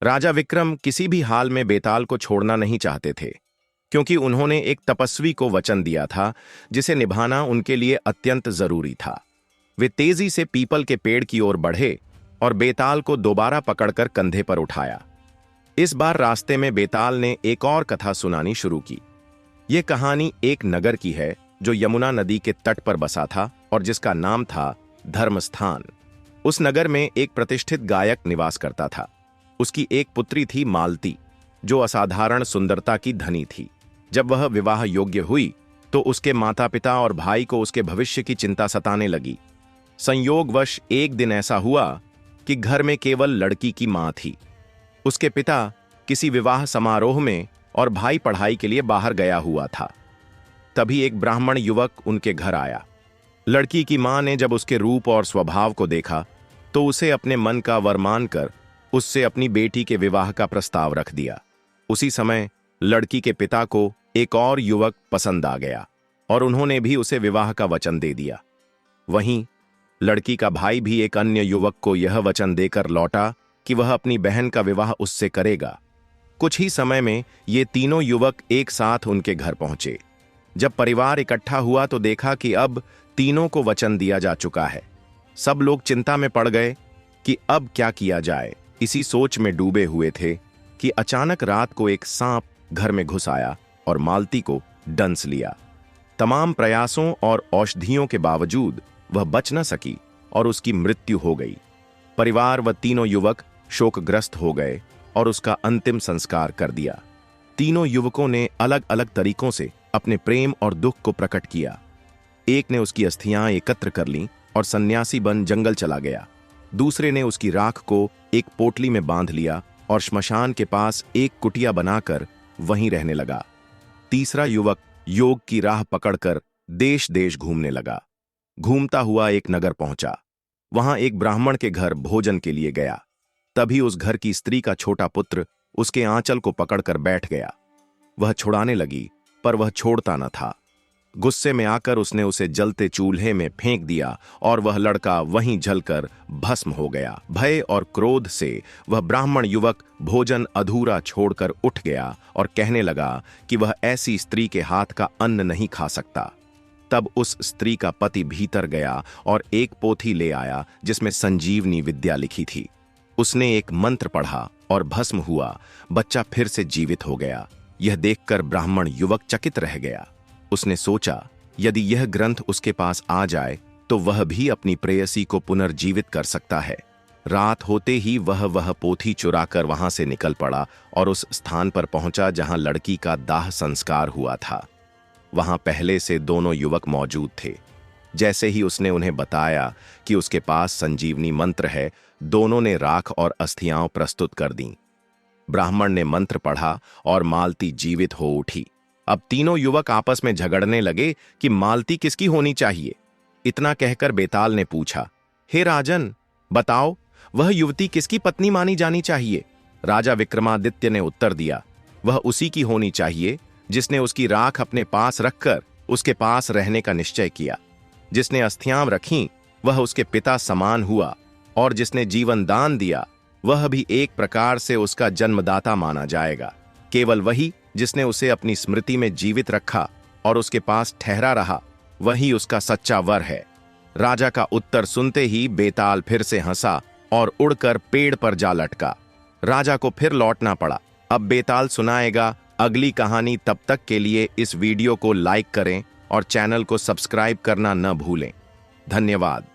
राजा विक्रम किसी भी हाल में बेताल को छोड़ना नहीं चाहते थे, क्योंकि उन्होंने एक तपस्वी को वचन दिया था जिसे निभाना उनके लिए अत्यंत जरूरी था। वे तेजी से पीपल के पेड़ की ओर बढ़े और बेताल को दोबारा पकड़कर कंधे पर उठाया। इस बार रास्ते में बेताल ने एक और कथा सुनानी शुरू की। यह कहानी एक नगर की है जो यमुना नदी के तट पर बसा था और जिसका नाम था धर्मस्थान। उस नगर में एक प्रतिष्ठित गायक निवास करता था। उसकी एक पुत्री थी मालती, जो असाधारण सुंदरता की धनी थी। जब वह विवाह योग्य हुई तो उसके माता पिता और भाई को उसके भविष्य की चिंता सताने लगी। संयोगवश एक दिन ऐसा हुआ कि घर में केवल लड़की की मां थी। उसके पिता किसी विवाह समारोह में और भाई पढ़ाई के लिए बाहर गया हुआ था। तभी एक ब्राह्मण युवक उनके घर आया। लड़की की मां ने जब उसके रूप और स्वभाव को देखा तो उसे अपने मन का वर मानकर उससे अपनी बेटी के विवाह का प्रस्ताव रख दिया। उसी समय लड़की के पिता को एक और युवक पसंद आ गया और उन्होंने भी उसे विवाह का वचन दे दिया। वहीं लड़की का भाई भी एक अन्य युवक को यह वचन देकर लौटा कि वह अपनी बहन का विवाह उससे करेगा। कुछ ही समय में ये तीनों युवक एक साथ उनके घर पहुंचे। जब परिवार इकट्ठा हुआ तो देखा कि अब तीनों को वचन दिया जा चुका है। सब लोग चिंता में पड़ गए कि अब क्या किया जाए। इसी सोच में डूबे हुए थे कि अचानक रात को एक सांप घर में घुस आया और मालती को डंस लिया। तमाम प्रयासों और औषधियों के बावजूद वह बच न सकी और उसकी मृत्यु हो गई। परिवार व तीनों युवक शोकग्रस्त हो गए और उसका अंतिम संस्कार कर दिया। तीनों युवकों ने अलग अलग तरीकों से अपने प्रेम और दुख को प्रकट किया। एक ने उसकी अस्थियां एकत्र कर लीं और सन्यासी बन जंगल चला गया। दूसरे ने उसकी राख को एक पोटली में बांध लिया और श्मशान के पास एक कुटिया बनाकर वहीं रहने लगा। तीसरा युवक योग की राह पकड़कर देश देश घूमने लगा। घूमता हुआ एक नगर पहुंचा। वहां एक ब्राह्मण के घर भोजन के लिए गया। तभी उस घर की स्त्री का छोटा पुत्र उसके आंचल को पकड़कर बैठ गया। वह छुड़ाने लगी, पर वह छोड़ता न था। गुस्से में आकर उसने उसे जलते चूल्हे में फेंक दिया और वह लड़का वहीं जलकर भस्म हो गया। भय और क्रोध से वह ब्राह्मण युवक भोजन अधूरा छोड़कर उठ गया और कहने लगा कि वह ऐसी स्त्री के हाथ का अन्न नहीं खा सकता। तब उस स्त्री का पति भीतर गया और एक पोथी ले आया जिसमें संजीवनी विद्या लिखी थी। उसने एक मंत्र पढ़ा और भस्म हुआ। बच्चा फिर से जीवित हो गया। यह देखकर ब्राह्मण युवक चकित रह गया। उसने सोचा, यदि यह ग्रंथ उसके पास आ जाए तो वह भी अपनी प्रेयसी को पुनर्जीवित कर सकता है। रात होते ही वह पोथी चुराकर वहां से निकल पड़ा और उस स्थान पर पहुंचा जहां लड़की का दाह संस्कार हुआ था। वहां पहले से दोनों युवक मौजूद थे। जैसे ही उसने उन्हें बताया कि उसके पास संजीवनी मंत्र है, दोनों ने राख और अस्थियां प्रस्तुत कर दीं। ब्राह्मण ने मंत्र पढ़ा और मालती जीवित हो उठी। अब तीनों युवक आपस में झगड़ने लगे कि मालती किसकी होनी चाहिए। इतना कहकर बेताल ने पूछा, हे राजन, बताओ वह युवती किसकी पत्नी मानी जानी चाहिए। राजा विक्रमादित्य ने उत्तर दिया, वह उसी की होनी चाहिए जिसने उसकी राख अपने पास रखकर उसके पास रहने का निश्चय किया। जिसने अस्थियां रखीं वह उसके पिता समान हुआ और जिसने जीवन दान दिया वह भी एक प्रकार से उसका जन्मदाता माना जाएगा। केवल वही जिसने उसे अपनी स्मृति में जीवित रखा और उसके पास ठहरा रहा, वही उसका सच्चा वर है। राजा का उत्तर सुनते ही बेताल फिर से हंसा और उड़कर पेड़ पर जा लटका। राजा को फिर लौटना पड़ा। अब बेताल सुनाएगा अगली कहानी। तब तक के लिए इस वीडियो को लाइक करें और चैनल को सब्सक्राइब करना न भूलें। धन्यवाद।